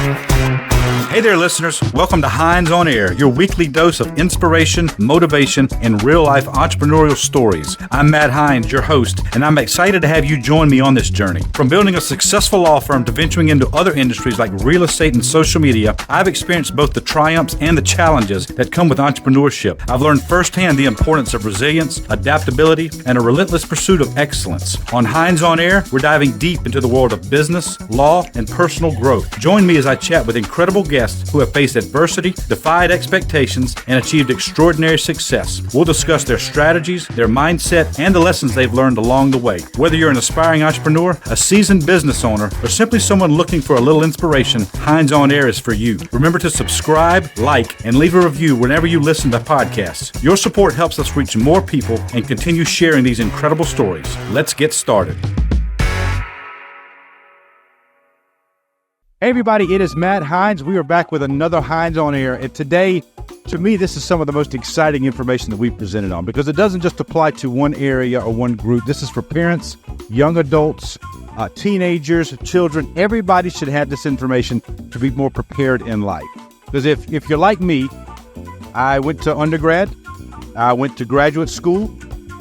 Hey there, listeners. Welcome to Hines on Air, your weekly dose of inspiration, motivation, and real-life entrepreneurial stories. I'm Matt Hines, your host, and I'm excited to have you join me on this journey. From building a successful law firm to venturing into other industries like real estate and social media, I've experienced both the triumphs and the challenges that come with entrepreneurship. I've learned firsthand the importance of resilience, adaptability, and a relentless pursuit of excellence. On Hines on Air, we're diving deep into the world of business, law, and personal growth. Join me as I chat with incredible guests who have faced adversity, defied expectations, and achieved extraordinary success. We'll discuss their strategies, their mindset, and the lessons they've learned along the way. Whether you're an aspiring entrepreneur, a seasoned business owner, or simply someone looking for a little inspiration, Hines on Air is for you. Remember to subscribe, like, and leave a review whenever you listen to podcasts. Your support helps us reach more people and continue sharing these incredible stories. Let's get started. Hey everybody, it is Matt Hines. We are back with another Hines on Air. And today, to me, this is some of the most exciting information that we've presented on because it doesn't just apply to one area or one group. This is for parents, young adults, teenagers, children. Everybody should have this information to be more prepared in life. Because if you're like me, I went to undergrad, I went to graduate school,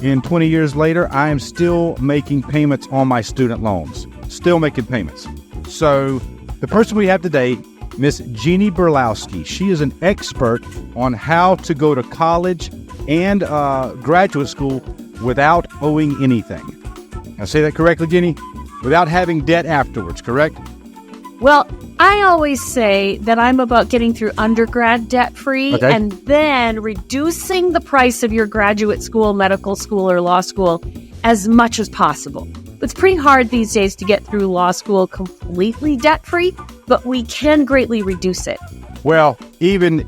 and 20 years later, I am still making payments on my student loans. Still making payments. So the person we have today, Miss Jeannie Burlowski, she is an expert on how to go to college and graduate school without owing anything. I say that correctly, Jeannie? Without having debt afterwards, correct? Well, I always say that I'm about getting through undergrad debt-free and then reducing the price of your graduate school, medical school, or law school as much as possible. It's pretty hard these days to get through law school completely debt-free, but we can greatly reduce it. Well, even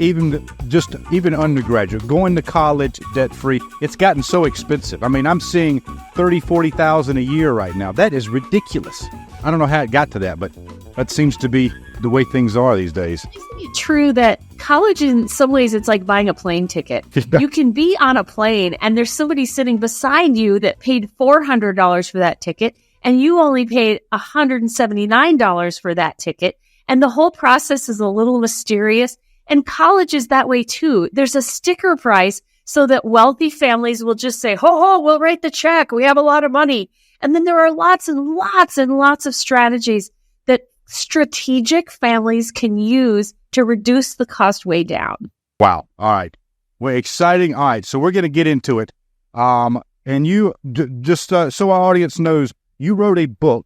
undergraduate, going to college debt-free, it's gotten so expensive. I mean, I'm seeing $30,000, $40,000 a year right now. That is ridiculous. I don't know how it got to that, but that seems to be the way things are these days. Isn't it true that college, in some ways, it's like buying a plane ticket? You can be on a plane and there's somebody sitting beside you that paid $400 for that ticket and you only paid $179 for that ticket. And the whole process is a little mysterious. And college is that way too. There's a sticker price so that wealthy families will just say, ho, we'll write the check. We have a lot of money. And then there are lots and lots and lots of strategies that strategic families can use to reduce the cost way down. Wow. All right. Well, exciting. All right. So we're going to get into it. And you, just so our audience knows, you wrote a book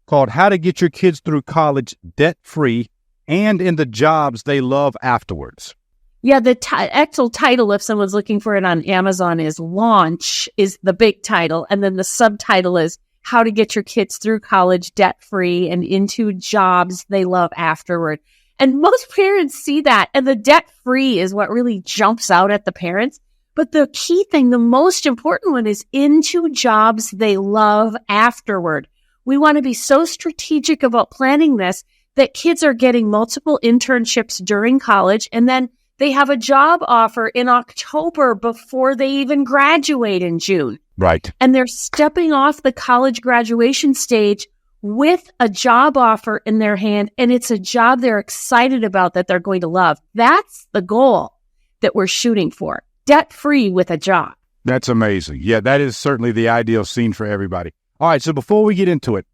called How to Get Your Kids Through College Debt-Free and in the Jobs They Love Afterwards. Yeah, the actual title, if someone's looking for it on Amazon, is Launch, is the big title. And then the subtitle is How to Get Your Kids Through College Debt-Free and into Jobs They Love Afterward. And most parents see that, and the debt-free is what really jumps out at the parents. But the key thing, the most important one, is into jobs they love afterward. We want to be so strategic about planning this that kids are getting multiple internships during college, and then they have a job offer in October before they even graduate in June. Right. And they're stepping off the college graduation stage with a job offer in their hand, and it's a job they're excited about that they're going to love. That's the goal that we're shooting for. Debt-free with a job. That's amazing. Yeah, that is certainly the ideal scene for everybody. All right, so before we get into it,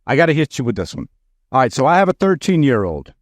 I got to hit you with this one. All right, so I have a 13-year-old,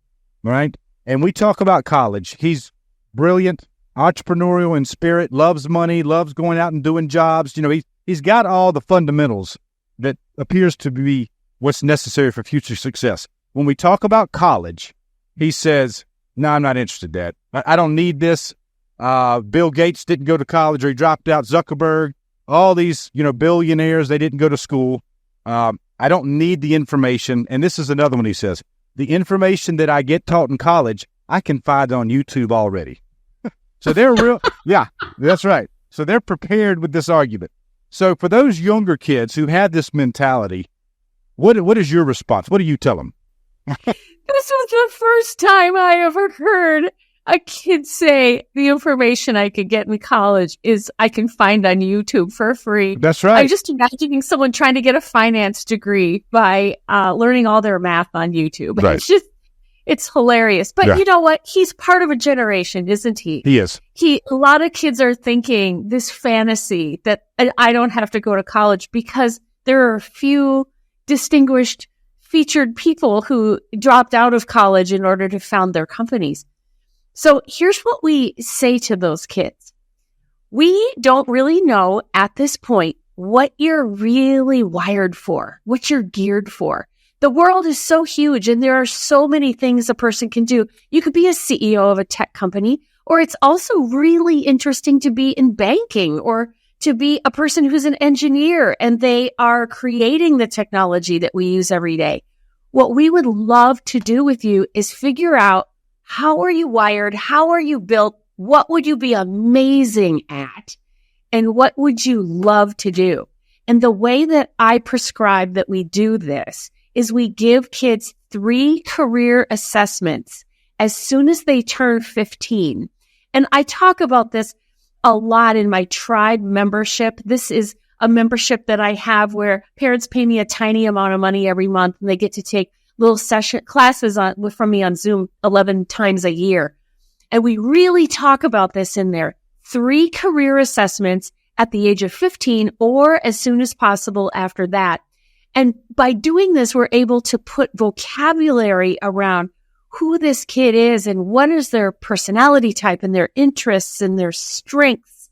right? And we talk about college. He's brilliant, entrepreneurial in spirit, loves money, loves going out and doing jobs. You know, he's got all the fundamentals that appears to be what's necessary for future success. When we talk about college, he says, no, I'm not interested, Dad. I don't need this. Bill Gates didn't go to college, or he dropped out. Zuckerberg, all these, billionaires, they didn't go to school. I don't need the information. And this is another one he says, the information that I get taught in college, I can find on YouTube already. So they're real. Yeah, that's right. So they're prepared with this argument. So for those younger kids who have this mentality, what is your response? What do you tell them? This was the first time I ever heard a kid say the information I could get in college is I can find on YouTube for free. That's right. I'm just imagining someone trying to get a finance degree by learning all their math on YouTube. Right. It's just, It's hilarious. But Yeah. you know what? He's part of a generation, isn't he? He is. A lot of kids are thinking this fantasy that I don't have to go to college because there are a few distinguished featured people who dropped out of college in order to found their companies. So here's what we say to those kids. We don't really know at this point what you're really wired for, what you're geared for. The world is so huge and there are so many things a person can do. You could be a CEO of a tech company, or it's also really interesting to be in banking or to be a person who's an engineer and they are creating the technology that we use every day. What we would love to do with you is figure out, how are you wired? How are you built? What would you be amazing at? And what would you love to do? And the way that I prescribe that we do this is we give kids 3 career assessments as soon as they turn 15. And I talk about this a lot in my tribe membership. This is a membership that I have where parents pay me a tiny amount of money every month and they get to take little classes from me on Zoom 11 times a year. And we really talk about this in there. 3 career assessments at the age of 15 or as soon as possible after that. And by doing this, we're able to put vocabulary around who this kid is and what is their personality type and their interests and their strengths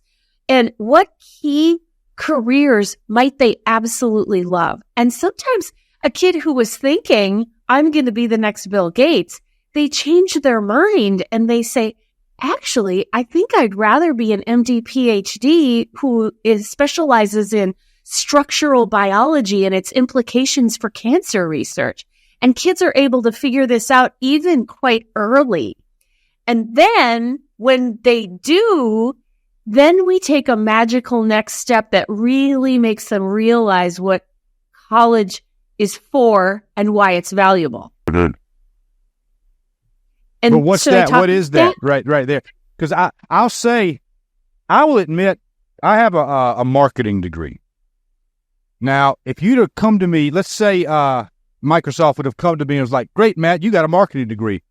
and what key careers might they absolutely love. And sometimes a kid who was thinking, I'm going to be the next Bill Gates, they change their mind and they say, actually, I think I'd rather be an MD PhD who specializes in structural biology and its implications for cancer research. And kids are able to figure this out even quite early. And then when they do, then we take a magical next step that really makes them realize what college is for and why it's valuable. And And but what's that? What is that? Right there. Because I will admit, I have a marketing degree. Now, if you'd have come to me, let's say Microsoft would have come to me and was like, great, Matt, you got a marketing degree.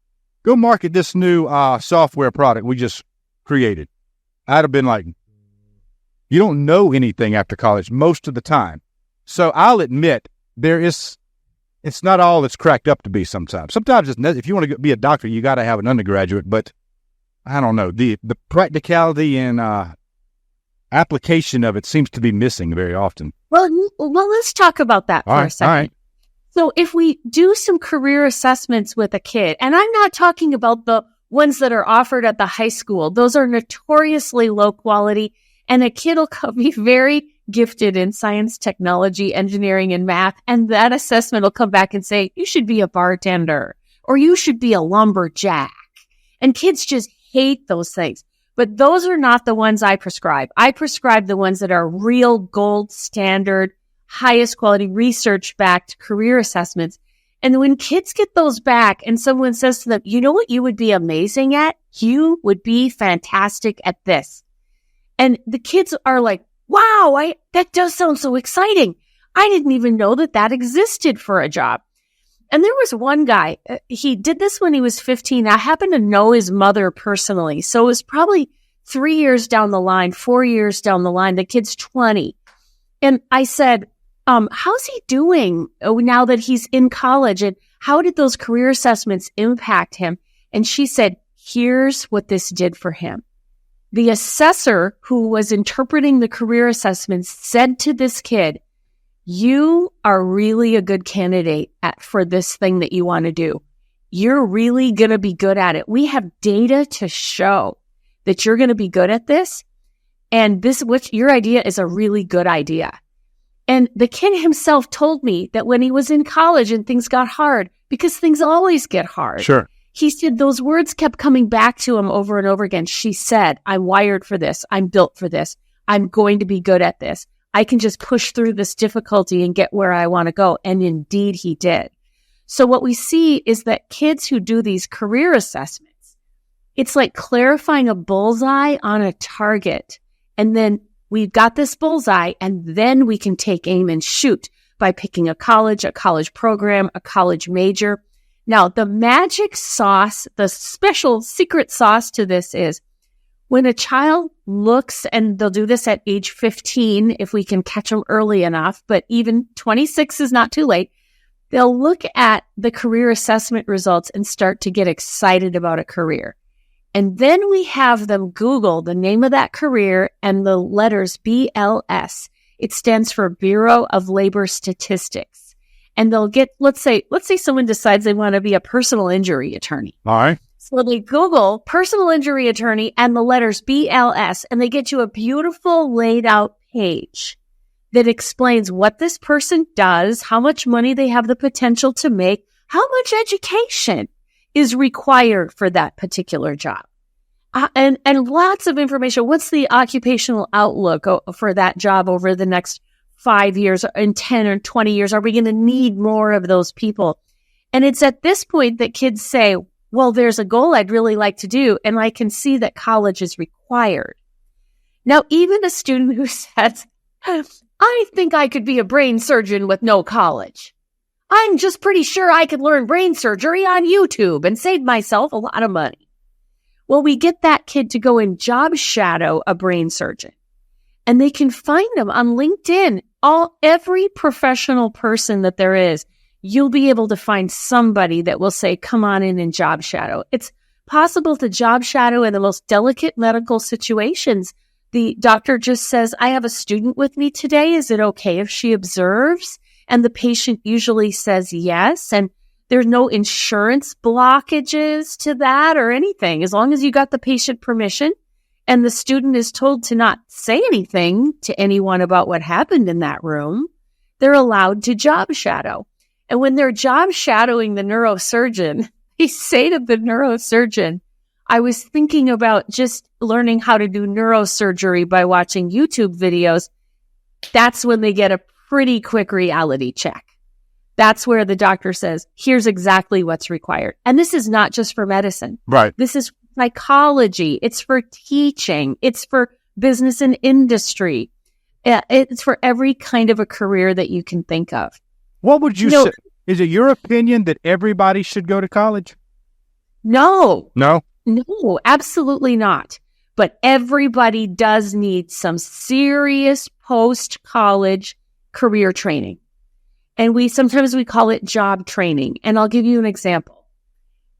Go market this new software product we just created. I'd have been like, you don't know anything after college most of the time. So I'll admit it's not all it's cracked up to be sometimes. Sometimes if you want to be a doctor, you got to have an undergraduate, but I don't know. The practicality and application of it seems to be missing very often. Well, let's talk about that for a second. All right. So if we do some career assessments with a kid, and I'm not talking about the ones that are offered at the high school, those are notoriously low quality, and a kid will be very gifted in science, technology, engineering, and math, and that assessment will come back and say, you should be a bartender, or you should be a lumberjack. And kids just hate those things. But those are not the ones I prescribe. I prescribe the ones that are real gold standard, highest quality research-backed career assessments. And when kids get those back and someone says to them, you know what you would be amazing at? You would be fantastic at this. And the kids are like, wow, that does sound so exciting. I didn't even know that existed for a job. And there was one guy, he did this when he was 15. I happen to know his mother personally. So it was probably 3 years down the line, 4 years down the line. The kid's 20. And I said, how's he doing now that he's in college? And how did those career assessments impact him? And she said, here's what this did for him. The assessor who was interpreting the career assessments said to this kid, you are really a good candidate for this thing that you want to do. You're really going to be good at it. We have data to show that you're going to be good at this. And your idea is a really good idea. And the kid himself told me that when he was in college and things got hard, because things always get hard. Sure. He said those words kept coming back to him over and over again. She said, I'm wired for this. I'm built for this. I'm going to be good at this. I can just push through this difficulty and get where I want to go. And indeed he did. So what we see is that kids who do these career assessments, it's like clarifying a bullseye on a target. And then we've got this bullseye, and then we can take aim and shoot by picking a college program, a college major. Now, the magic sauce, the special secret sauce to this is when a child looks, and they'll do this at age 15 if we can catch them early enough, but even 26 is not too late. They'll look at the career assessment results and start to get excited about a career. And then we have them Google the name of that career and the letters BLS. It stands for Bureau of Labor Statistics. And they'll get, let's say someone decides they want to be a personal injury attorney. All right. So they Google personal injury attorney and the letters BLS, and they get you a beautiful laid out page that explains what this person does, how much money they have the potential to make, how much education is required for that particular job. And lots of information. What's the occupational outlook for that job over the next 5 years, in 10 or 20 years? Are we going to need more of those people? And it's at this point that kids say, well, there's a goal I'd really like to do, and I can see that college is required. Now, even a student who says, I think I could be a brain surgeon with no college. I'm just pretty sure I could learn brain surgery on YouTube and save myself a lot of money. Well, we get that kid to go and job shadow a brain surgeon, and they can find them on LinkedIn. Every professional person that there is, you'll be able to find somebody that will say, come on in and job shadow. It's possible to job shadow in the most delicate medical situations. The doctor just says, I have a student with me today. Is it okay if she observes? And the patient usually says yes. And there's no insurance blockages to that or anything. As long as you got the patient permission and the student is told to not say anything to anyone about what happened in that room, they're allowed to job shadow. And when they're job shadowing the neurosurgeon, they say to the neurosurgeon, I was thinking about just learning how to do neurosurgery by watching YouTube videos. That's when they get a pretty quick reality check. That's where the doctor says, here's exactly what's required. And this is not just for medicine. Right. This is psychology. It's for teaching. It's for business and industry. It's for every kind of a career that you can think of. What would you say? Is it your opinion that everybody should go to college? No. No? No, absolutely not. But everybody does need some serious post-college career training. And sometimes we call it job training. And I'll give you an example.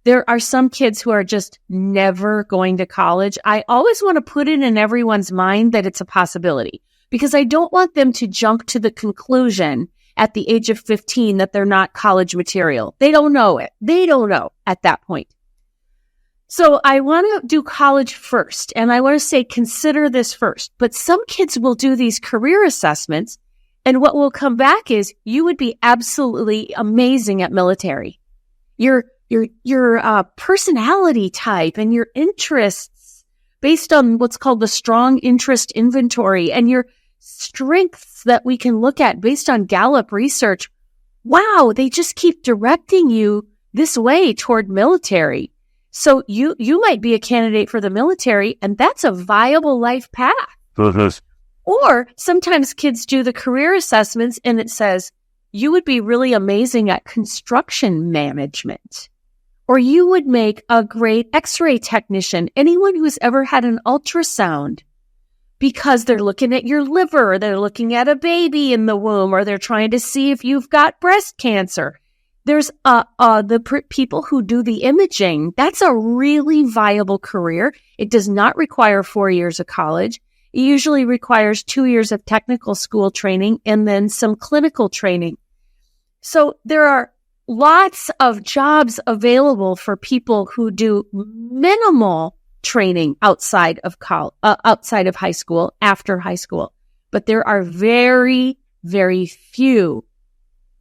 There are some kids who are just never going to college. I always want to put it in everyone's mind that it's a possibility, because I don't want them to jump to the conclusion at the age of 15 that they're not college material. They don't know it. They don't know at that point. So I want to do college first, and I want to say consider this first. But some kids will do these career assessments, and what will come back is you would be absolutely amazing at military. Your personality type and your interests based on what's called the strong interest inventory and your strengths that we can look at based on Gallup research. Wow, they just keep directing you this way toward military. So you might be a candidate for the military, and that's a viable life path. Or sometimes kids do the career assessments and it says, you would be really amazing at construction management, or you would make a great X-ray technician. Anyone who's ever had an ultrasound, because they're looking at your liver, they're looking at a baby in the womb, or they're trying to see if you've got breast cancer. There's people who do the imaging. That's a really viable career. It does not require 4 years of college. It usually requires 2 years of technical school training and then some clinical training. So there are lots of jobs available for people who do minimal training outside of high school, after high school. But there are very, very few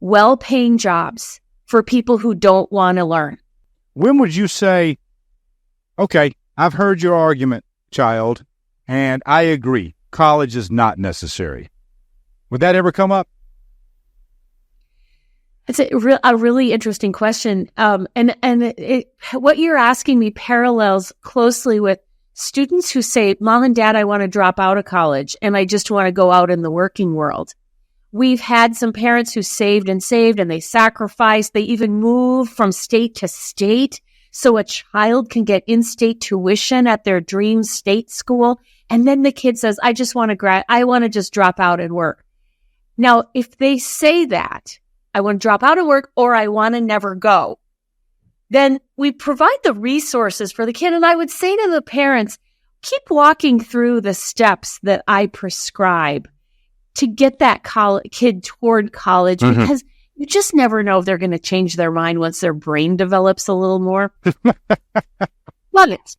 well-paying jobs for people who don't want to learn. When would you say, okay, I've heard your argument, child, and I agree, college is not necessary? Would that ever come up? It's a really interesting question. What you're asking me parallels closely with students who say, Mom and Dad, I want to drop out of college and I just want to go out in the working world. We've had some parents who saved and they sacrificed. They even moved from state to state so a child can get in-state tuition at their dream state school. And then the kid says, I want to just drop out and work. Now, if they say that, I want to drop out of work or I want to never go, then we provide the resources for the kid. And I would say to the parents, keep walking through the steps that I prescribe to get that kid toward college, because you just never know if they're going to change their mind once their brain develops a little more. Love it.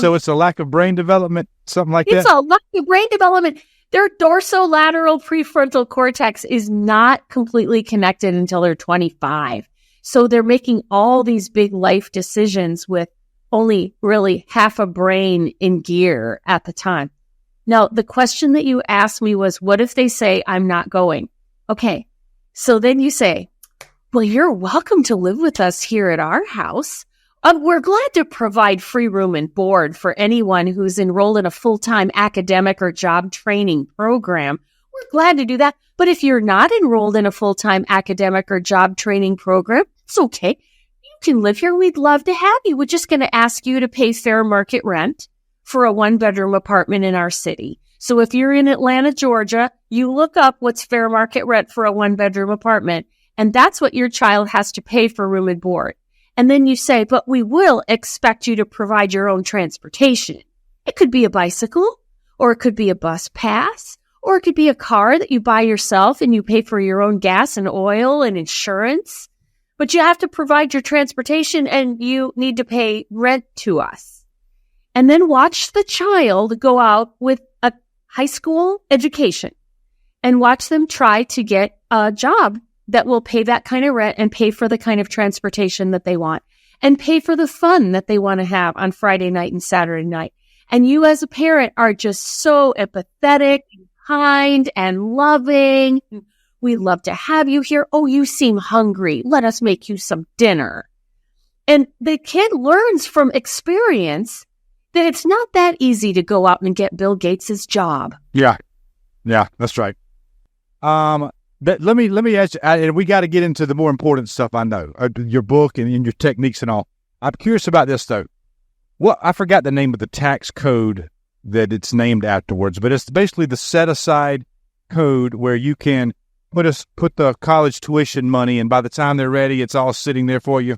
So it's a lack of brain development, something like that? It's a lack of brain development. Their dorsolateral prefrontal cortex is not completely connected until they're 25. So they're making all these big life decisions with only really half a brain in gear at the time. Now, the question that you asked me was, what if they say, I'm not going? Okay. So then you say, well, you're welcome to live with us here at our house. We're glad to provide free room and board for anyone who's enrolled in a full-time academic or job training program. We're glad to do that. But if you're not enrolled in a full-time academic or job training program, it's okay. You can live here. We'd love to have you. We're just going to ask you to pay fair market rent for a one-bedroom apartment in our city. So if you're in Atlanta, Georgia, you look up what's fair market rent for a one-bedroom apartment, and that's what your child has to pay for room and board. And then you say, but we will expect you to provide your own transportation. It could be a bicycle, or it could be a bus pass, or it could be a car that you buy yourself and you pay for your own gas and oil and insurance. But you have to provide your transportation and you need to pay rent to us. And then watch the child go out with a high school education and watch them try to get a job that will pay that kind of rent and pay for the kind of transportation that they want and pay for the fun that they want to have on Friday night and Saturday night. And you as a parent are just so empathetic and kind and loving. We'd love to have you here. Oh, you seem hungry. Let us make you some dinner. And the kid learns from experience that it's not that easy to go out and get Bill Gates' job. Yeah, that's right. Let me ask you, and we got to get into the more important stuff. I know your book and your techniques and all. I'm curious about this though. I forgot the name of the tax code that it's named afterwards, but it's basically the set aside code where you can put the college tuition money, and by the time they're ready, it's all sitting there for you.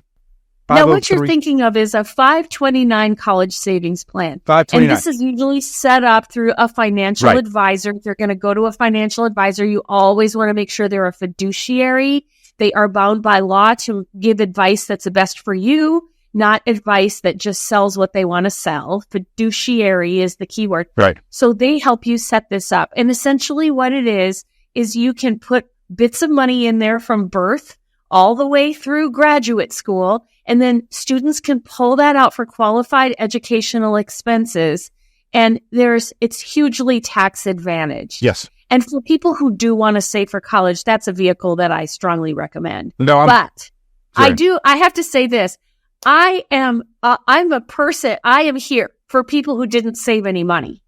Now, what you're thinking of is a 529 college savings plan. 529. And this is usually set up through a financial advisor. If you're going to go to a financial advisor, you always want to make sure they're a fiduciary. They are bound by law to give advice that's the best for you, not advice that just sells what they want to sell. Fiduciary is the key word. Right. So they help you set this up. And essentially what it is you can put bits of money in there from birth all the way through graduate school. And then students can pull that out for qualified educational expenses. And it's hugely tax advantage. Yes. And for people who do want to save for college, that's a vehicle that I strongly recommend. But I have to say this. I'm a person, I am here for people who didn't save any money.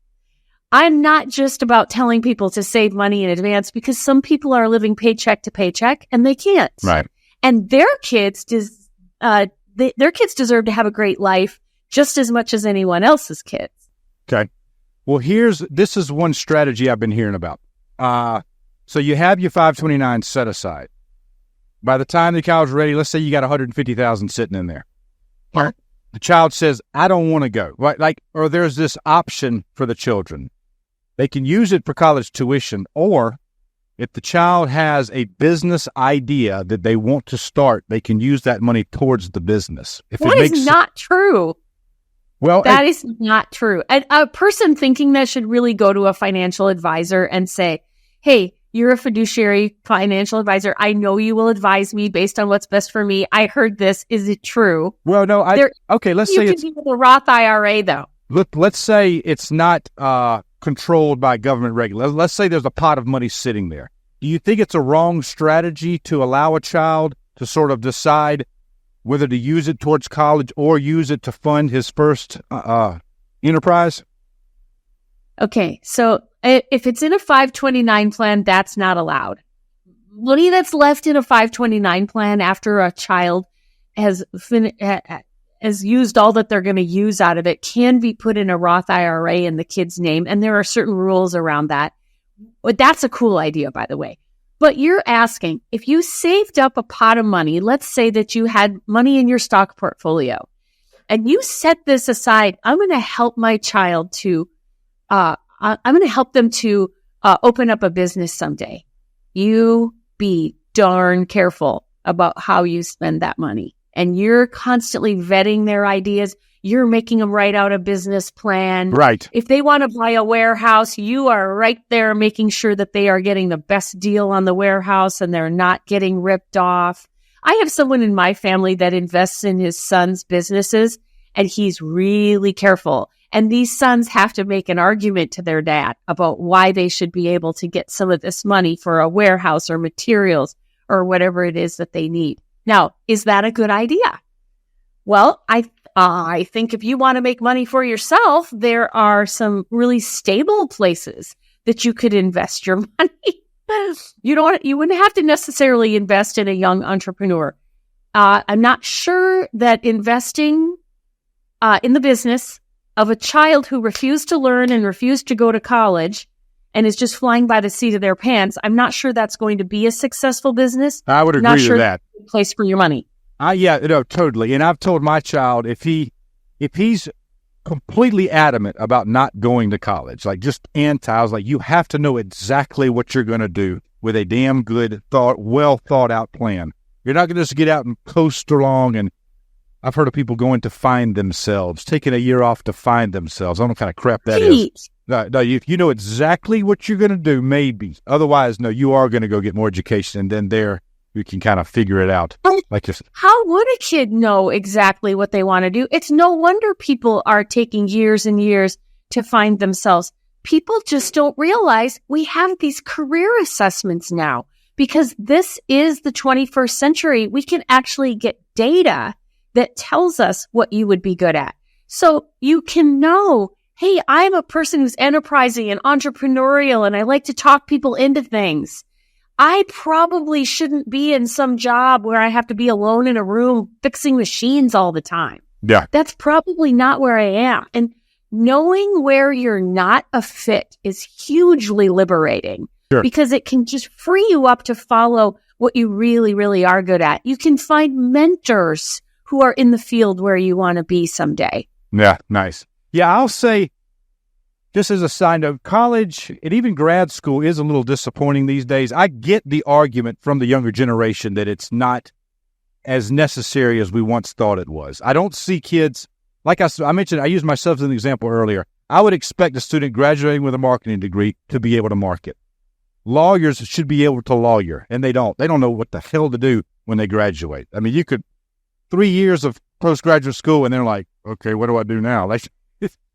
I'm not just about telling people to save money in advance, because some people are living paycheck to paycheck and they can't. Right. And their kids deserve to have a great life just as much as anyone else's kids. Okay. Well, this is one strategy I've been hearing about. So you have your 529 set aside. By the time the college is ready, let's say you got 150,000 sitting in there. Yeah. The child says, I don't want to go. Right? Or there's this option for the children. They can use it for college tuition, or if the child has a business idea that they want to start, they can use that money towards the business. That is not true. Well, that is not true. A person thinking that should really go to a financial advisor and say, hey, you're a fiduciary financial advisor. I know you will advise me based on what's best for me. I heard this. Is it true? Well, no. Let's say it's a Roth IRA, though. Let's say it's not controlled by government regulation. Let's say there's a pot of money sitting there. Do you think it's a wrong strategy to allow a child to sort of decide whether to use it towards college or use it to fund his first enterprise? Okay, so If it's in a 529 plan, that's not allowed. Money that's left in a 529 plan after a child has used all that they're going to use out of it can be put in a Roth IRA in the kid's name. And there are certain rules around that. But that's a cool idea, by the way. But you're asking, if you saved up a pot of money, let's say that you had money in your stock portfolio, and you set this aside, I'm going to help my child to, I'm going to help them to open up a business someday. You be darn careful about how you spend that money. And you're constantly vetting their ideas. You're making them write out a business plan. Right. If they want to buy a warehouse, you are right there making sure that they are getting the best deal on the warehouse and they're not getting ripped off. I have someone in my family that invests in his son's businesses, and he's really careful. And these sons have to make an argument to their dad about why they should be able to get some of this money for a warehouse or materials or whatever it is that they need. Now, is that a good idea? Well, I think if you want to make money for yourself, there are some really stable places that you could invest your money. You wouldn't have to necessarily invest in a young entrepreneur. I'm not sure that investing in the business of a child who refused to learn and refused to go to college and is just flying by the seat of their pants, I'm not sure that's going to be a successful business. I would agree to that. Place for your money. Yeah, no, totally. And I've told my child if he's completely adamant about not going to college, like just anti, I was like, you have to know exactly what you're going to do with a damn good well thought out plan. You're not going to just get out and coast along. And I've heard of people going to find themselves, taking a year off to find themselves. I don't know what kind of crap that is. No, you know exactly what you're going to do, maybe. Otherwise, no, you are going to go get more education, and then there you can kind of figure it out. How would a kid know exactly what they want to do? It's no wonder people are taking years and years to find themselves. People just don't realize we have these career assessments now, because this is the 21st century. We can actually get data that tells us what you would be good at. So you can know, hey, I'm a person who's enterprising and entrepreneurial, and I like to talk people into things. I probably shouldn't be in some job where I have to be alone in a room fixing machines all the time. Yeah. That's probably not where I am. And knowing where you're not a fit is hugely liberating. Sure. Because it can just free you up to follow what you really, really are good at. You can find mentors who are in the field where you want to be someday. Yeah, nice. Yeah, I'll say, just as a side note, college and even grad school is a little disappointing these days. I get the argument from the younger generation that it's not as necessary as we once thought it was. I don't see kids, like I mentioned, I used myself as an example earlier. I would expect a student graduating with a marketing degree to be able to market. Lawyers should be able to lawyer, and they don't. They don't know what the hell to do when they graduate. I mean, you could 3 years of postgraduate school, and they're like, okay, what do I do now?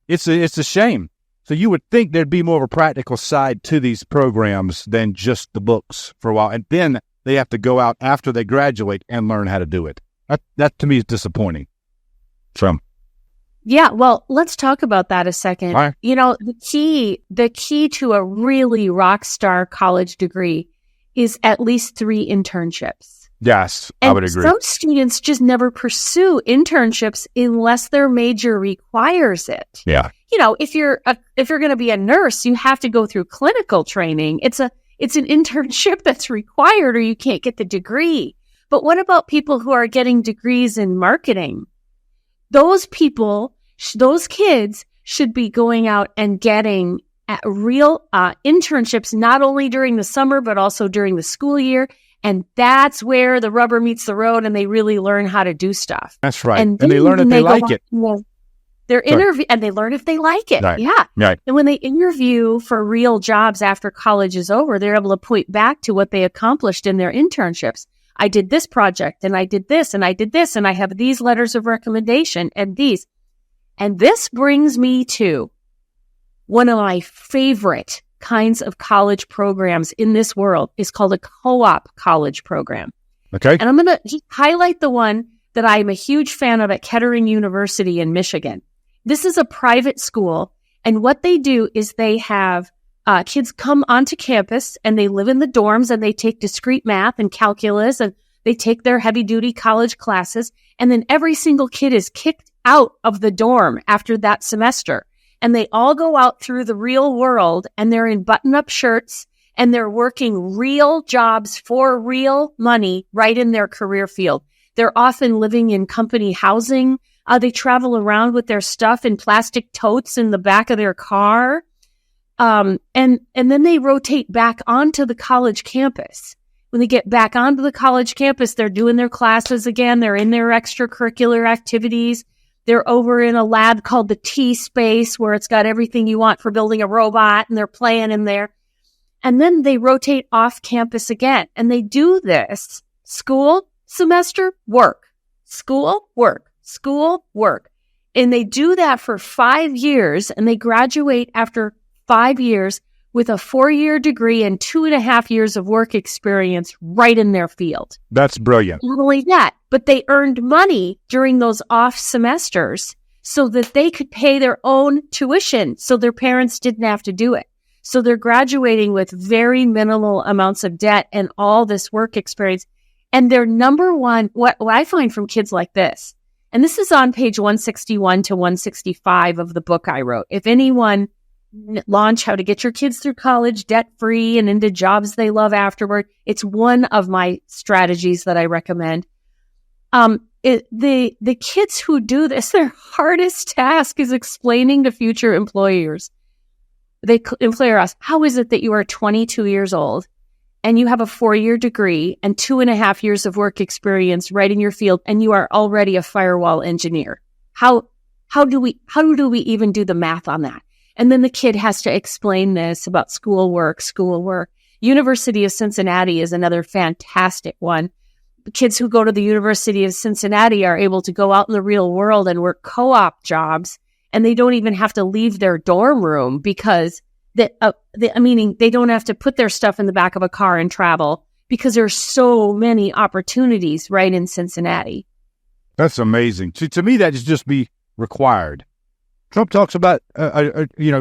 It's a shame. So you would think there'd be more of a practical side to these programs than just the books for a while. And then they have to go out after they graduate and learn how to do it. That to me is disappointing. Yeah, well, let's talk about that a second. Right. You know, the key to a really rock star college degree is at least 3 internships. Yes, and I would agree. Some students just never pursue internships unless their major requires it. Yeah. You know, if you're going to be a nurse, you have to go through clinical training. It's an internship that's required, or you can't get the degree. But what about people who are getting degrees in marketing? Those people, those kids should be going out and getting real internships, not only during the summer, but also during the school year. And that's where the rubber meets the road, and they really learn how to do stuff. That's right. And they learn if they like it. And they learn if they like it. Right. Yeah. Right. And when they interview for real jobs after college is over, they're able to point back to what they accomplished in their internships. I did this project, and I did this, and I did this, and I have these letters of recommendation and these. And this brings me to one of my favorite kinds of college programs in this world is called a co-op college program. Okay. And I'm going to just highlight the one that I'm a huge fan of at Kettering University in Michigan. This is a private school, and what they do is they have kids come onto campus and they live in the dorms and they take discrete math and calculus and they take their heavy duty college classes. And then every single kid is kicked out of the dorm after that semester. And they all go out through the real world and they're in button up shirts and they're working real jobs for real money right in their career field. They're often living in company housing. They travel around with their stuff in plastic totes in the back of their car. And then they rotate back onto the college campus. When they get back onto the college campus, they're doing their classes again. They're in their extracurricular activities. They're over in a lab called the T space where it's got everything you want for building a robot and they're playing in there. And then they rotate off campus again. And they do this school, semester, work, school, work, school, work. And they do that for 5 years and they graduate after 5 years with a 4-year degree and 2.5 years of work experience right in their field. That's brilliant. Not only that, but they earned money during those off semesters so that they could pay their own tuition so their parents didn't have to do it. So they're graduating with very minimal amounts of debt and all this work experience. And their number one, what I find from kids like this, and this is on page 161 to 165 of the book I wrote. If anyone launch how to get your kids through college debt-free and into jobs they love afterward, it's one of my strategies that I recommend. The kids who do this, their hardest task is explaining to future employers. Employer asks, how is it that you are 22 years old and you have a 4-year degree and 2.5 years of work experience right in your field and you are already a firewall engineer? How do we even do the math on that? And then the kid has to explain this about schoolwork. University of Cincinnati is another fantastic one. The kids who go to the University of Cincinnati are able to go out in the real world and work co-op jobs, and they don't even have to leave their dorm room because meaning they don't have to put their stuff in the back of a car and travel because there's so many opportunities right in Cincinnati. That's amazing. To me, that should just be required. Trump talks about,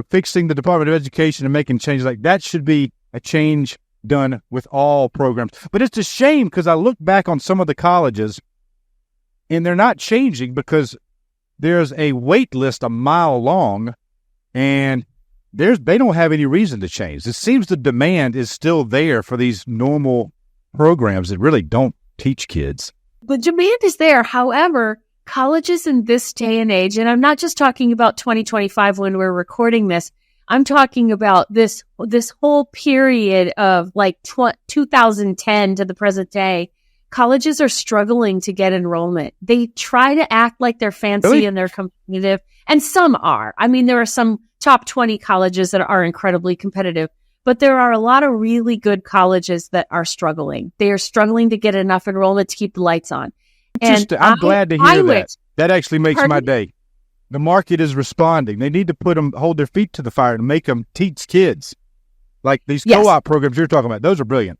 fixing the Department of Education and making changes like that. Should be a change done with all programs. But it's a shame because I look back on some of the colleges and they're not changing because there's a wait list a mile long and they don't have any reason to change. It seems the demand is still there for these normal programs that really don't teach kids. The demand is there. However, colleges in this day and age, and I'm not just talking about 2025 when we're recording this, I'm talking about this whole period of like 2010 to the present day. Colleges are struggling to get enrollment. They try to act like they're fancy Really? and they're competitive, and some are. I mean, there are some top 20 colleges that are incredibly competitive, but there are a lot of really good colleges that are struggling. They are struggling to get enough enrollment to keep the lights on. I'm glad to hear that. That actually makes my day. The market is responding. They need to hold their feet to the fire and make them teach kids. Like these co-op programs you're talking about, those are brilliant.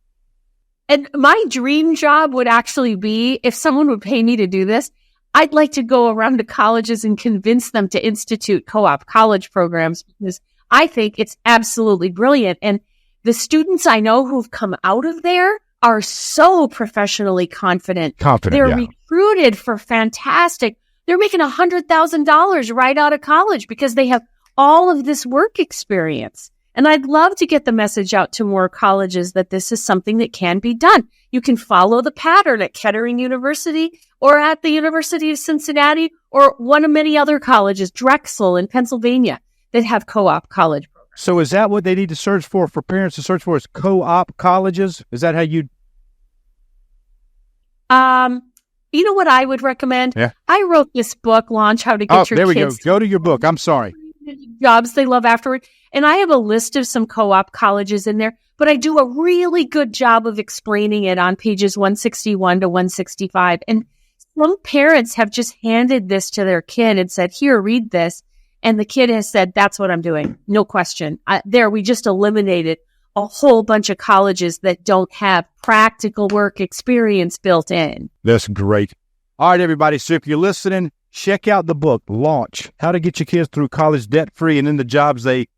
And my dream job would actually be, if someone would pay me to do this, I'd like to go around to colleges and convince them to institute co-op college programs because I think it's absolutely brilliant. And the students I know who've come out of there are so professionally confident. They're recruited for fantastic. They're making $100,000 right out of college because they have all of this work experience. And I'd love to get the message out to more colleges that this is something that can be done. You can follow the pattern at Kettering University or at the University of Cincinnati or one of many other colleges, Drexel in Pennsylvania, that have co-op college programs. So is that what they need to search for parents to search for is co-op colleges? Is that how you... You know what I would recommend? Yeah. I wrote this book, Launch How to Get Your There we Kids go. Go to your book. I'm sorry. Jobs they love afterward. And I have a list of some co-op colleges in there, but I do a really good job of explaining it on pages 161 to 165. And some parents have just handed this to their kid and said, here, read this. And the kid has said, that's what I'm doing. No question. We just eliminated a whole bunch of colleges that don't have practical work experience built in. That's great. All right, everybody. So if you're listening, check out the book, Launch, How to Get Your Kids Through College Debt-Free and into Jobs They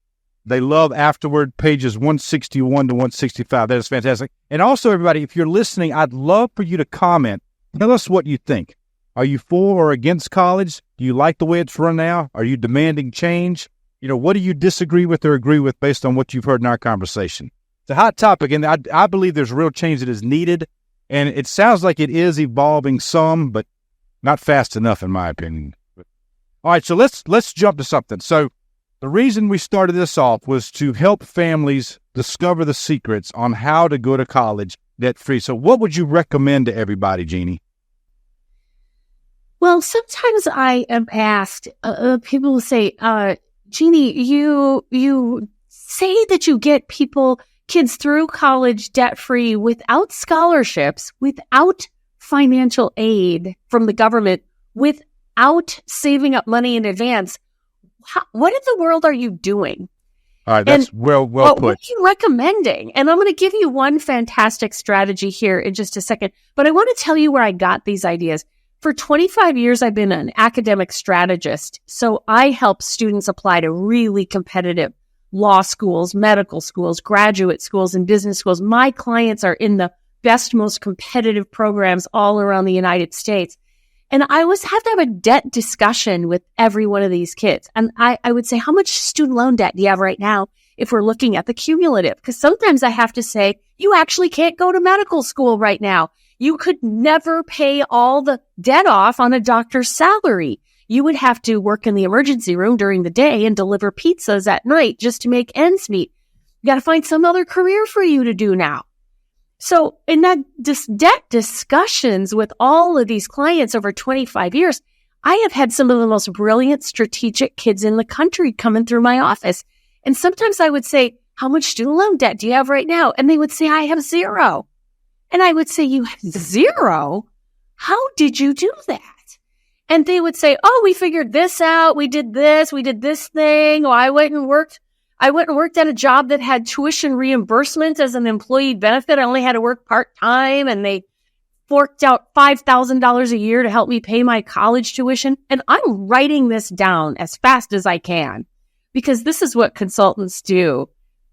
They love afterward, pages 161 to 165. That is fantastic. And also, everybody, if you're listening, I'd love for you to comment. Tell us what you think. Are you for or against college? Do you like the way it's run now? Are you demanding change? What do you disagree with or agree with based on what you've heard in our conversation? It's a hot topic, and I believe there's real change that is needed, and it sounds like it is evolving some, but not fast enough, in my opinion. All right, so let's jump to something. So the reason we started this off was to help families discover the secrets on how to go to college debt-free. So what would you recommend to everybody, Jeannie? Well, sometimes I am asked, people will say, Jeannie, you say that you get kids through college debt-free without scholarships, without financial aid from the government, without saving up money in advance. What in the world are you doing? All right, that's well put. What are you recommending? And I'm going to give you one fantastic strategy here in just a second, but I want to tell you where I got these ideas. For 25 years, I've been an academic strategist, so I help students apply to really competitive law schools, medical schools, graduate schools, and business schools. My clients are in the best, most competitive programs all around the United States. And I always have to have a debt discussion with every one of these kids. And I would say, how much student loan debt do you have right now if we're looking at the cumulative? Because sometimes I have to say, you actually can't go to medical school right now. You could never pay all the debt off on a doctor's salary. You would have to work in the emergency room during the day and deliver pizzas at night just to make ends meet. You got to find some other career for you to do now. So in that debt discussions with all of these clients over 25 years, I have had some of the most brilliant strategic kids in the country coming through my office. And sometimes I would say, how much student loan debt do you have right now? And they would say, I have zero. And I would say, you have zero? How did you do that? And they would say, oh, we figured this out. We did this thing. Oh, I went and worked at a job that had tuition reimbursement as an employee benefit. I only had to work part-time, and they forked out $5,000 a year to help me pay my college tuition. And I'm writing this down as fast as I can because this is what consultants do.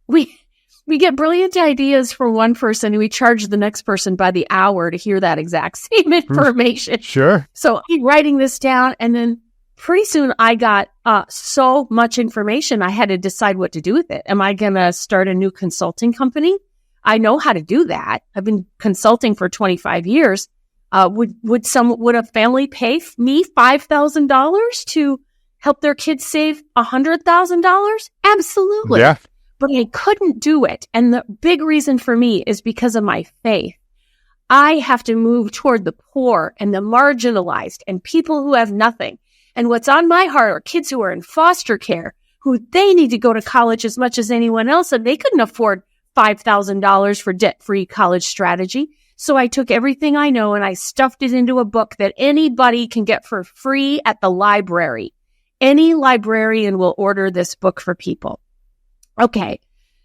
We get brilliant ideas from one person and we charge the next person by the hour to hear that exact same information. Sure. So I'm writing this down, and then pretty soon I got so much information, I had to decide what to do with it. Am I going to start a new consulting company? I know how to do that. I've been consulting for 25 years. Would a family pay me $5,000 to help their kids save $100,000? Absolutely. Yeah. But I couldn't do it. And the big reason for me is because of my faith. I have to move toward the poor and the marginalized and people who have nothing. And what's on my heart are kids who are in foster care, who they need to go to college as much as anyone else, and they couldn't afford $5,000 for debt-free college strategy. So I took everything I know and I stuffed it into a book that anybody can get for free at the library. Any librarian will order this book for people. Okay,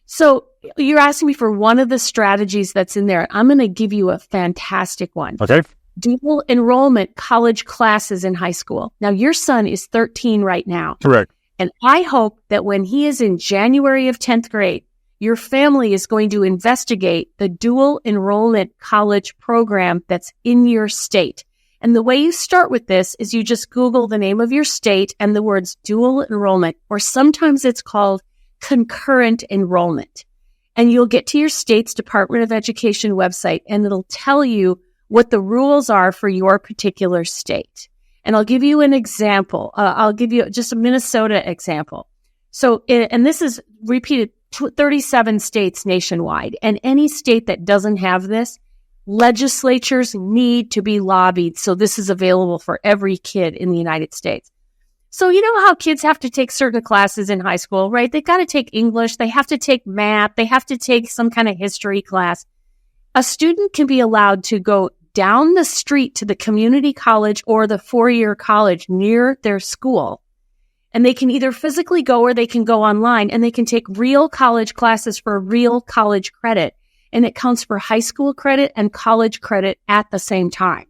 so you're asking me for one of the strategies that's in there. I'm going to give you a fantastic one. Okay. Dual enrollment college classes in high school. Now, your son is 13 right now. Correct. And I hope that when he is in January of 10th grade, your family is going to investigate the dual enrollment college program that's in your state. And the way you start with this is you just Google the name of your state and the words dual enrollment, or sometimes it's called concurrent enrollment. And you'll get to your state's Department of Education website, and it'll tell you what the rules are for your particular state. And I'll give you an example. I'll give you just a Minnesota example. So, and this is repeated 37 states nationwide. And any state that doesn't have this, legislatures need to be lobbied. So this is available for every kid in the United States. So you know how kids have to take certain classes in high school, right? They've got to take English. They have to take math. They have to take some kind of history class. A student can be allowed to go down the street to the community college or the four-year college near their school. And they can either physically go or they can go online, and they can take real college classes for real college credit. And it counts for high school credit and college credit at the same time.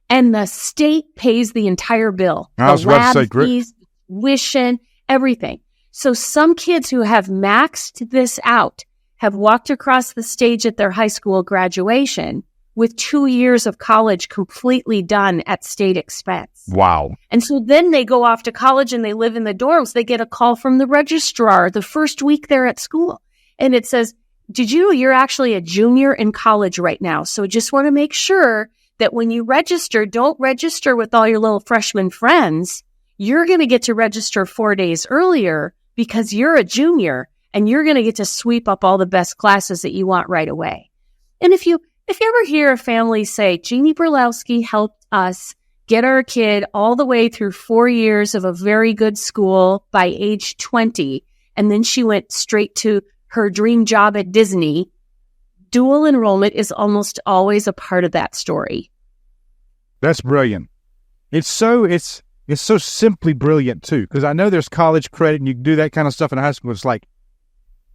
And the state pays the entire bill. I was about to say, fees, tuition, everything. So some kids who have maxed this out have walked across the stage at their high school graduation with 2 years of college completely done at state expense. Wow. And so then they go off to college and they live in the dorms. They get a call from the registrar the first week they're at school. And it says, you're actually a junior in college right now. So just want to make sure that when you register, don't register with all your little freshman friends. You're going to get to register 4 days earlier because you're a junior and you're going to get to sweep up all the best classes that you want right away. And if you ever hear a family say, Jeannie Burlowski helped us get our kid all the way through 4 years of a very good school by age 20, and then she went straight to her dream job at Disney, dual enrollment is almost always a part of that story. That's brilliant. It's so simply brilliant too, because I know there's college credit and you can do that kind of stuff in high school. It's like,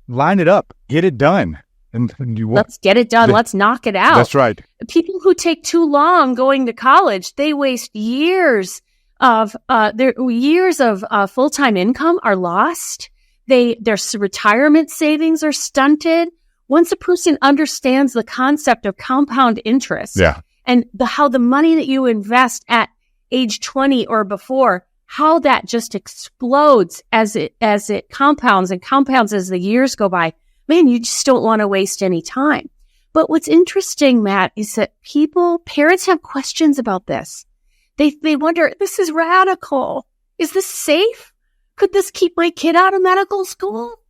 line it up, get it done. And let's get it done. Let's knock it out. That's right. People who take too long going to college, they waste years of their full-time income are lost. Their retirement savings are stunted. Once a person understands the concept of compound interest and how the money that you invest at age 20 or before, how that just explodes as it compounds and compounds as the years go by. Man, you just don't want to waste any time. But what's interesting, Matt, is that parents have questions about this. They wonder, this is radical. Is this safe? Could this keep my kid out of medical school?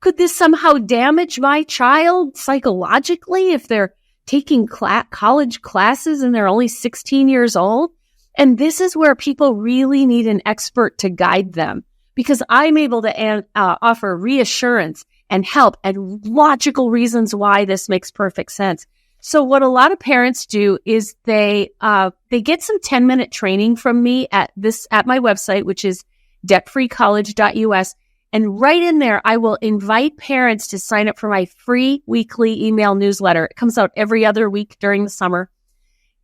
Could this somehow damage my child psychologically if they're taking college classes and they're only 16 years old? And this is where people really need an expert to guide them, because I'm able to offer reassurance and help and logical reasons why this makes perfect sense. So what a lot of parents do is they get some 10-minute training from me at my website, which is debtfreecollege.us. And right in there, I will invite parents to sign up for my free weekly email newsletter. It comes out every other week during the summer.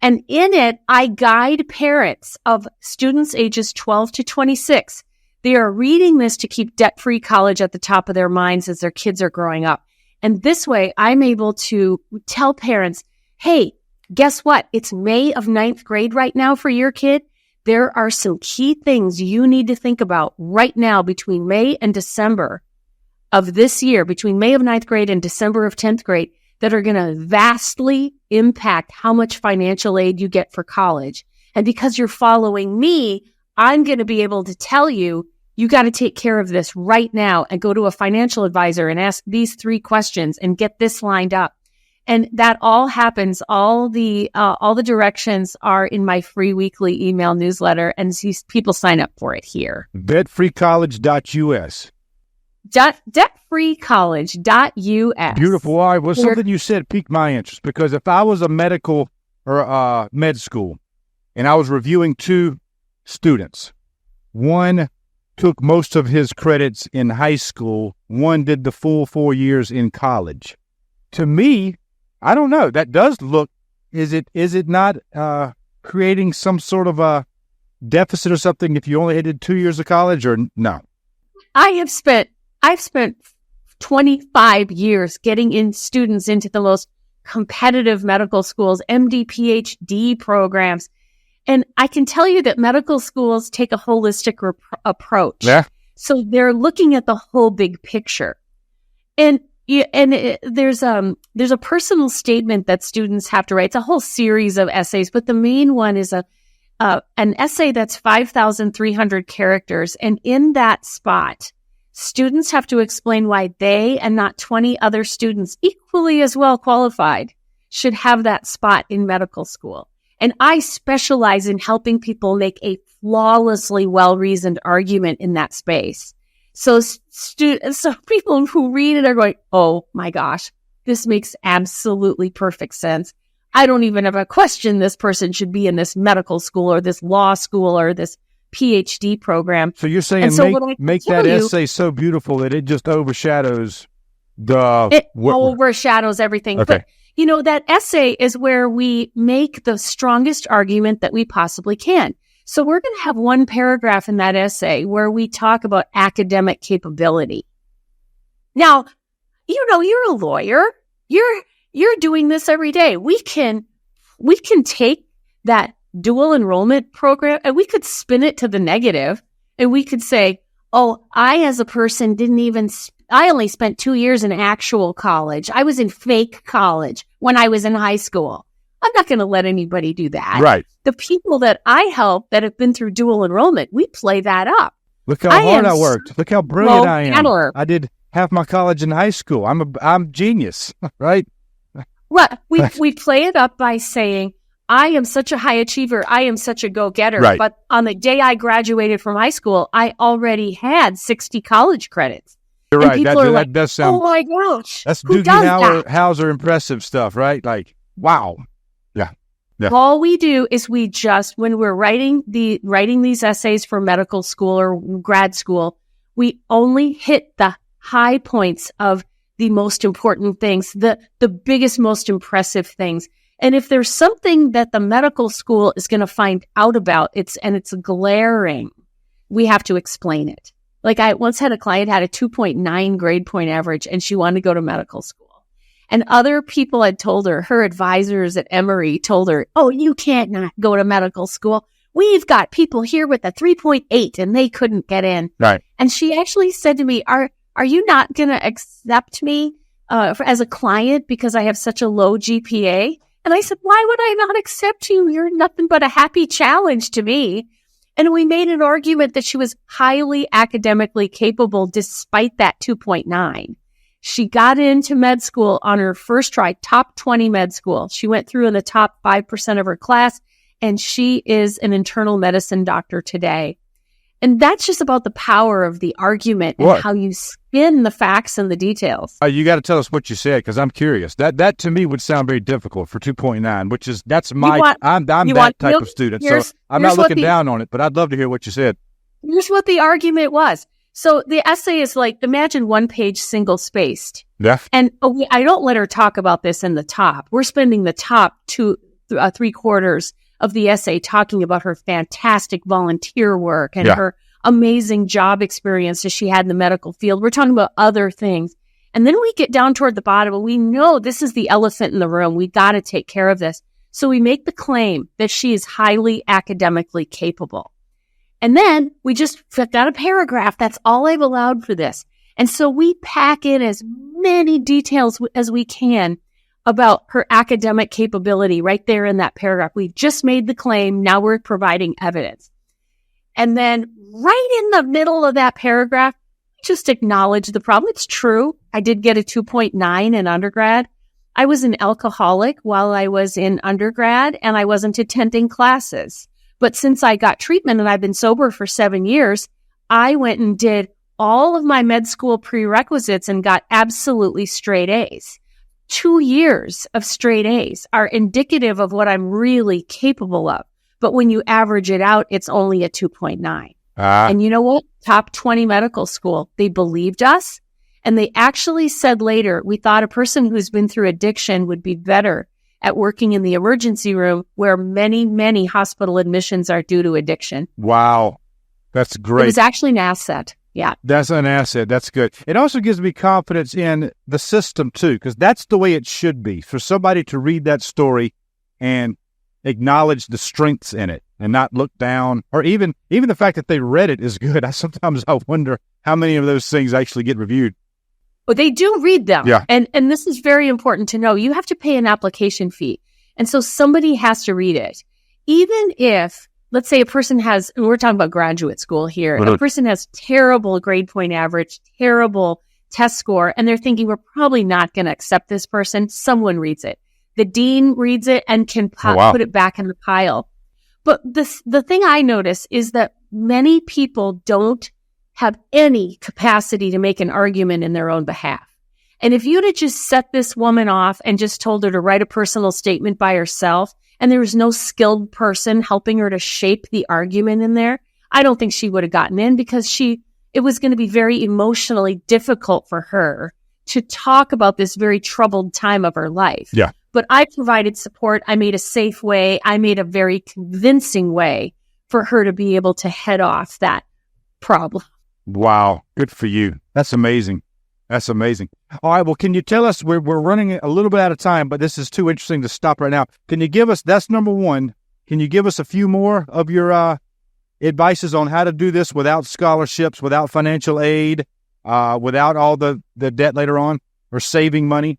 And in it, I guide parents of students ages 12 to 26. They are reading this to keep debt-free college at the top of their minds as their kids are growing up. And this way, I'm able to tell parents, hey, guess what? It's May of 9th grade right now for your kid. There are some key things you need to think about right now between May and December of this year, between May of 9th grade and December of 10th grade, that are going to vastly impact how much financial aid you get for college. And because you're following me, I'm going to be able to tell you, you got to take care of this right now and go to a financial advisor and ask these 3 questions and get this lined up. And that all happens. All the directions are in my free weekly email newsletter, and people sign up for it here. Debtfreecollege.us. Debtfreecollege.us. Beautiful. All right. Well, something you said piqued my interest, because if I was a medical or med school and I was reviewing 2 students, one took most of his credits in high school, one did the full 4 years in college. To me, I don't know. That does look, is it not creating some sort of a deficit or something if you only did 2 years of college, or no? I've spent 25 years getting in students into the most competitive medical schools, MD, PhD programs. And I can tell you that medical schools take a holistic approach. Yeah. So they're looking at the whole big picture. And there's a personal statement that students have to write. It's a whole series of essays, but the main one is an essay that's 5,300 characters. And in that spot, students have to explain why they and not 20 other students equally as well qualified should have that spot in medical school. And I specialize in helping people make a flawlessly well-reasoned argument in that space. So people who read it are going, oh my gosh, this makes absolutely perfect sense. I don't even have a question this person should be in this medical school or this law school or this PhD program. So you're saying make that essay so beautiful that it just overshadows overshadows everything. Okay. But that essay is where we make the strongest argument that we possibly can. So we're going to have one paragraph in that essay where we talk about academic capability. Now, you're a lawyer. You're doing this every day. We can take that dual enrollment program and we could spin it to the negative, and we could say, oh, I as a person I only spent 2 years in actual college. I was in fake college when I was in high school. I'm not going to let anybody do that. Right. The people that I help that have been through dual enrollment, we play that up. Look how hard I worked. Look how brilliant I am. Better. I did half my college in high school. I'm genius, right? Well, we play it up by saying, I am such a high achiever. I am such a go-getter. Right. But on the day I graduated from high school, I already had 60 college credits. You're and right. People are like, that does sound. Oh my gosh. That's who Doogie does that? Howser impressive stuff, right? Like, wow. Yeah. All we do is when we're writing these essays for medical school or grad school, we only hit the high points of the most important things, the biggest, most impressive things. And if there's something that the medical school is going to find out about, it's glaring, we have to explain it. Like I once had a client had a 2.9 grade point average and she wanted to go to medical school. And other people had told her advisors at Emory told her, oh, you can't not go to medical school. We've got people here with a 3.8 and they couldn't get in. Right. And she actually said to me, are you not going to accept me as a client because I have such a low GPA? And I said, why would I not accept you? You're nothing but a happy challenge to me. And we made an argument that she was highly academically capable despite that 2.9. She got into med school on her first try, top 20 med school. She went through in the top 5% of her class, and she is an internal medicine doctor today. And that's just about the power of the argument and how you spin the facts and the details. You got to tell us what you said because I'm curious. That to me would sound very difficult for 2.9, that's my I'm that type of student. So I'm not looking down on it, but I'd love to hear what you said. Here's what the argument was. So the essay is like, imagine one page single spaced. Yeah. And I don't let her talk about this in the top. We're spending the top 3/4 of the essay talking about her fantastic volunteer work and her amazing job experiences she had in the medical field. We're talking about other things. And then we get down toward the bottom and we know this is the elephant in the room. We got to take care of this. So we make the claim that she is highly academically capable. And then we just flipped out a paragraph. That's all I've allowed for this. And so we pack in as many details as we can about her academic capability right there in that paragraph. We've just made the claim. Now we're providing evidence. And then right in the middle of that paragraph, just acknowledge the problem. It's true. I did get a 2.9 in undergrad. I was an alcoholic while I was in undergrad, and I wasn't attending classes. But since I got treatment and I've been sober for 7 years, I went and did all of my med school prerequisites and got absolutely straight A's. 2 years of straight A's are indicative of what I'm really capable of. But when you average it out, it's only a 2.9. And you know what? Top 20 medical school, they believed us. And they actually said later, we thought a person who's been through addiction would be better at working in the emergency room where many, many hospital admissions are due to addiction. Wow. That's great. It was actually an asset. Yeah. That's an asset. That's good. It also gives me confidence in the system, too, because that's the way it should be. For somebody to read that story and acknowledge the strengths in it and not look down, or even the fact that they read it is good. Sometimes I wonder how many of those things actually get reviewed. But they do read them. Yeah. And this is very important to know. You have to pay an application fee. And so somebody has to read it. Even if, let's say a person has, and we're talking about graduate school here, a person has terrible grade point average, terrible test score, and they're thinking we're probably not going to accept this person. Someone reads it. The dean reads it and can put it back in the pile. But the thing I notice is that many people don't have any capacity to make an argument in their own behalf. And if you'd have just set this woman off and just told her to write a personal statement by herself, and there was no skilled person helping her to shape the argument in there, I don't think she would have gotten in because it was going to be very emotionally difficult for her to talk about this very troubled time of her life. Yeah. But I provided support. I made a safe way. I made a very convincing way for her to be able to head off that problem. Wow. Good for you. That's amazing. That's amazing. All right. Well, can you tell us, we're running a little bit out of time, but this is too interesting to stop right now. Can you give us, that's number one. Can you give us a few more of your advices on how to do this without scholarships, without financial aid, without all the debt later on, or saving money?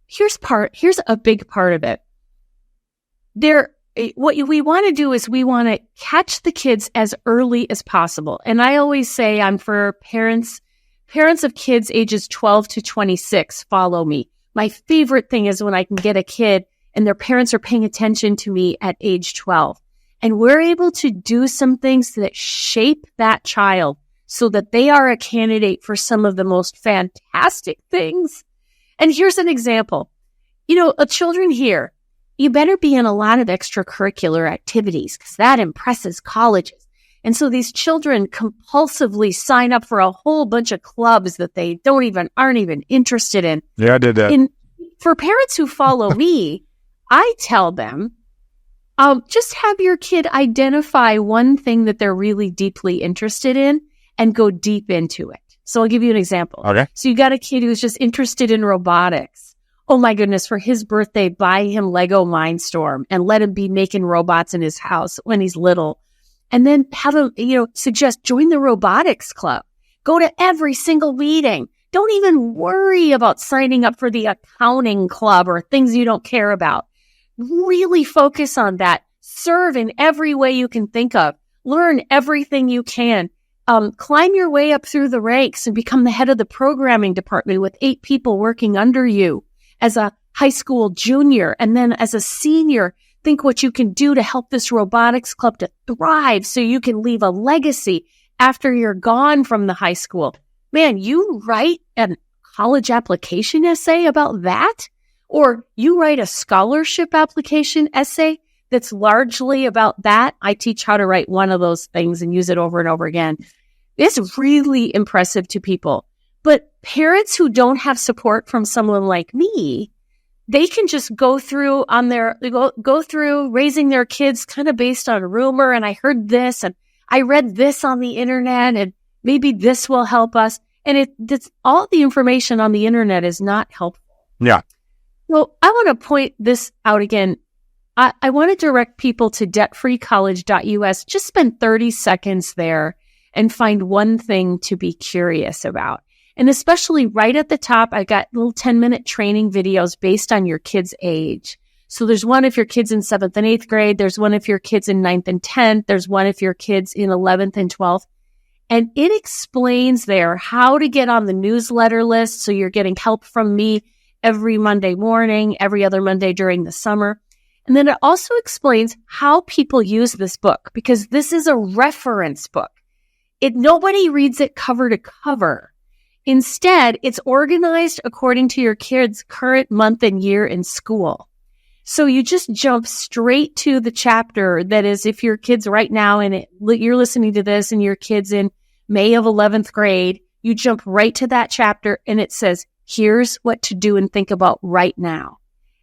Here's a big part of it. What we want to do is we want to catch the kids as early as possible. And I always say I'm for parents of kids ages 12 to 26, follow me. My favorite thing is when I can get a kid and their parents are paying attention to me at age 12. And we're able to do some things that shape that child so that they are a candidate for some of the most fantastic things. And here's an example. Children here, you better be in a lot of extracurricular activities because that impresses colleges. And so these children compulsively sign up for a whole bunch of clubs that they aren't even interested in. Yeah, I did that. For parents who follow me, I tell them, just have your kid identify one thing that they're really deeply interested in and go deep into it. So I'll give you an example. Okay. So you got a kid who's just interested in robotics. Oh my goodness, for his birthday, buy him Lego Mindstorm and let him be making robots in his house when he's little. And then have him, suggest join the robotics club. Go to every single meeting. Don't even worry about signing up for the accounting club or things you don't care about. Really focus on that. Serve in every way you can think of. Learn everything you can. Climb your way up through the ranks and become the head of the programming department with 8 people working under you. As a high school junior, and then as a senior, think what you can do to help this robotics club to thrive so you can leave a legacy after you're gone from the high school. Man, you write a college application essay about that? Or you write a scholarship application essay that's largely about that? I teach how to write one of those things and use it over and over again. It's really impressive to people. But parents who don't have support from someone like me, they can just go through raising their kids kind of based on rumor. And I heard this and I read this on the internet and maybe this will help us. And all the information on the internet is not helpful. Yeah. So I want to point this out again. I want to direct people to debtfreecollege.us. Just spend 30 seconds there and find one thing to be curious about. And especially right at the top, I got little 10-minute training videos based on your kid's age. So there's one if your kid's in 7th and 8th grade. There's one if your kid's in 9th and 10th. There's one if your kid's in 11th and 12th. And it explains there how to get on the newsletter list. So you're getting help from me every Monday morning, every other Monday during the summer. And then it also explains how people use this book, because this is a reference book. Nobody reads it cover to cover. Instead, it's organized according to your kid's current month and year in school. So you just jump straight to the chapter that is, if your kid's right now and you're listening to this and your kid's in May of 11th grade, you jump right to that chapter and it says, here's what to do and think about right now.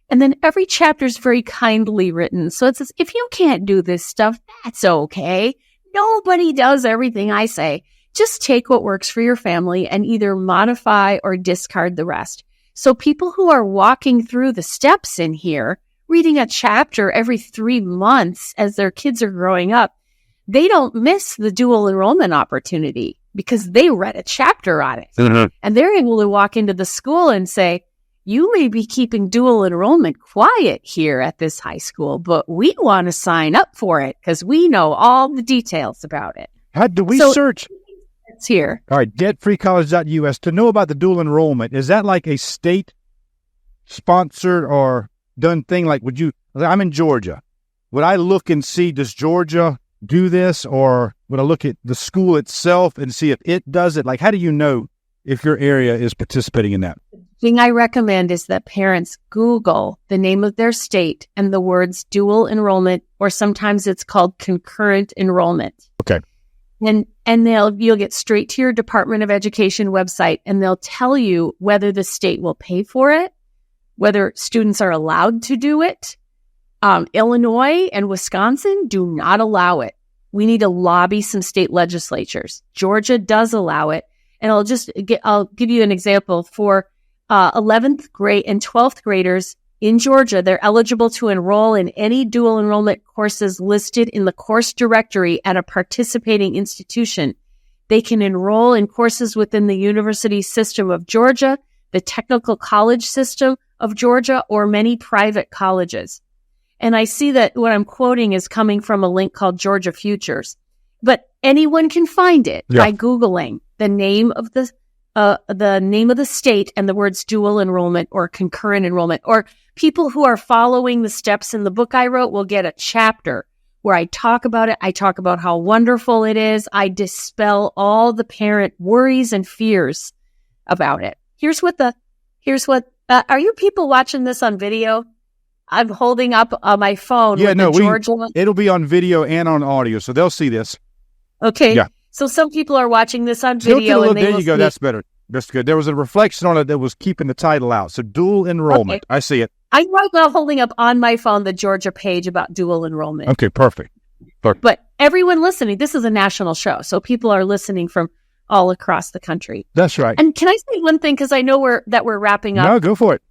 And then every chapter is very kindly written. So it says, if you can't do this stuff, that's okay. Nobody does everything I say. Just take what works for your family and either modify or discard the rest. So people who are walking through the steps in here, reading a chapter every 3 months as their kids are growing up, they don't miss the dual enrollment opportunity because they read a chapter on it. Mm-hmm. And they're able to walk into the school and say, you may be keeping dual enrollment quiet here at this high school, but we want to sign up for it because we know all the details about it. How do we search? It's here. All right, debtfreecollege.us. To know about the dual enrollment, is that like a state-sponsored or done thing? Like, I'm in Georgia. Would I look and see, does Georgia do this? Or would I look at the school itself and see if it does it? Like, how do you know if your area is participating in that? The thing I recommend is that parents Google the name of their state and the words dual enrollment, or sometimes it's called concurrent enrollment. Okay. And you'll get straight to your Department of Education website, and they'll tell you whether the state will pay for it, whether students are allowed to do it, Illinois and Wisconsin do not allow it. We need to lobby some state legislatures. Georgia does allow it. And I'll give you an example. For 11th grade and 12th graders in Georgia, they're eligible to enroll in any dual enrollment courses listed in the course directory at a participating institution. They can enroll in courses within the university system of Georgia, the technical college system of Georgia, or many private colleges. And I see that what I'm quoting is coming from a link called Georgia Futures. But anyone can find it by Googling the name of the state and the words dual enrollment or concurrent enrollment. Or people who are following the steps in the book I wrote will get a chapter where I talk about it. I talk about how wonderful it is. I dispel all the parent worries and fears about it. Are you people watching this on video? I'm holding up on my phone. It'll be on video and on audio, so they'll see this. Okay. Yeah. So some people are watching this on video. There you go. That's better. That's good. There was a reflection on it that was keeping the title out. So dual enrollment. Okay. I see it. I'm right now holding up on my phone the Georgia page about dual enrollment. Okay, perfect. But everyone listening, this is a national show, so people are listening from all across the country. That's right. And can I say one thing, because I know we're wrapping up? No, go for it.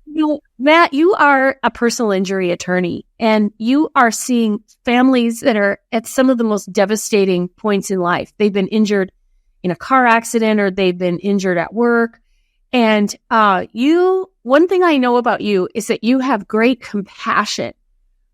Matt, you are a personal injury attorney, and you are seeing families that are at some of the most devastating points in life. They've been injured in a car accident, or they've been injured at work. And one thing I know about you is that you have great compassion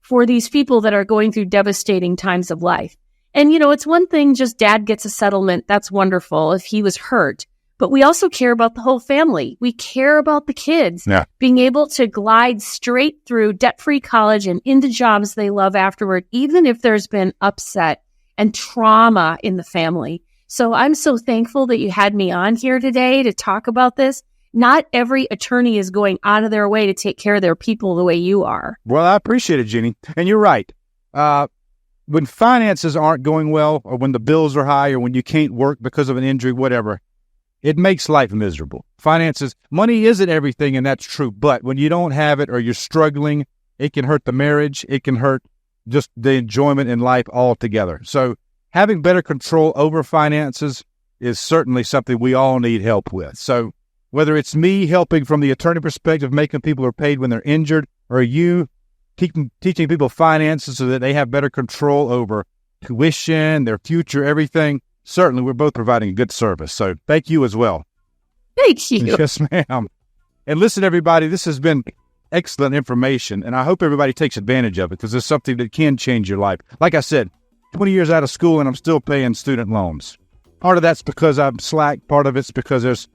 for these people that are going through devastating times of life. And, it's one thing just dad gets a settlement. That's wonderful if he was hurt. But we also care about the whole family. We care about the kids being able to glide straight through debt-free college and into jobs they love afterward, even if there's been upset and trauma in the family. So I'm so thankful that you had me on here today to talk about this. Not every attorney is going out of their way to take care of their people the way you are. Well, I appreciate it, Jeannie. And you're right. When finances aren't going well, or when the bills are high, or when you can't work because of an injury, whatever, it makes life miserable. Money isn't everything, and that's true. But when you don't have it or you're struggling, it can hurt the marriage. It can hurt just the enjoyment in life altogether. So having better control over finances is certainly something we all need help with. So whether it's me helping from the attorney perspective, making people are paid when they're injured, or you teaching people finances so that they have better control over tuition, their future, everything, certainly we're both providing a good service. So thank you as well. Thank you. Yes, ma'am. And listen, everybody, this has been excellent information, and I hope everybody takes advantage of it, because it's something that can change your life. Like I said, 20 years out of school, and I'm still paying student loans. Part of that's because I'm slack. Part of it's because it's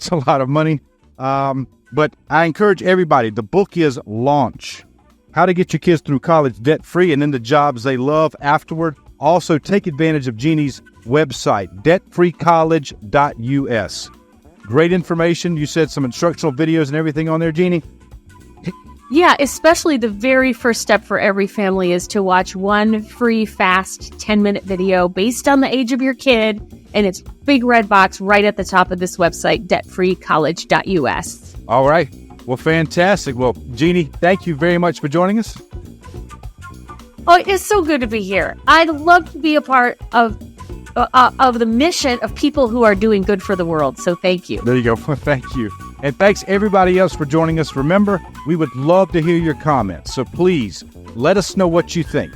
a lot of money. But I encourage everybody. The book is Launch: How to Get Your Kids Through College Debt-Free and Into Jobs They Love Afterward. Also, take advantage of Jeannie's website, debtfreecollege.us. Great information. You said some instructional videos and everything on there, Jeannie? Yeah, especially the very first step for every family is to watch one free, fast 10-minute video based on the age of your kid, and it's big red box right at the top of this website, debtfreecollege.us. All right. Well, fantastic. Well, Jeannie, thank you very much for joining us. Oh, it's so good to be here. I'd love to be a part of the mission of people who are doing good for the world. So thank you. There you go. Thank you. And thanks everybody else for joining us. Remember, we would love to hear your comments. So please let us know what you think.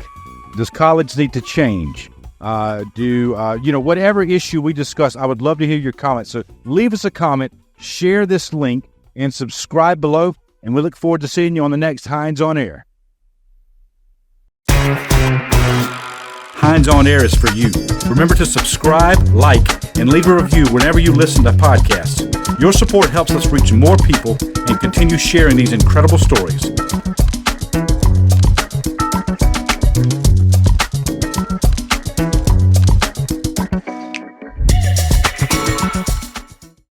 Does college need to change? Whatever issue we discuss, I would love to hear your comments. So leave us a comment, share this link, and subscribe below. And we look forward to seeing you on the next Hines on Air. Hines on Air is for you. Remember to subscribe, like, and leave a review whenever you listen to podcasts. Your support helps us reach more people and continue sharing these incredible stories.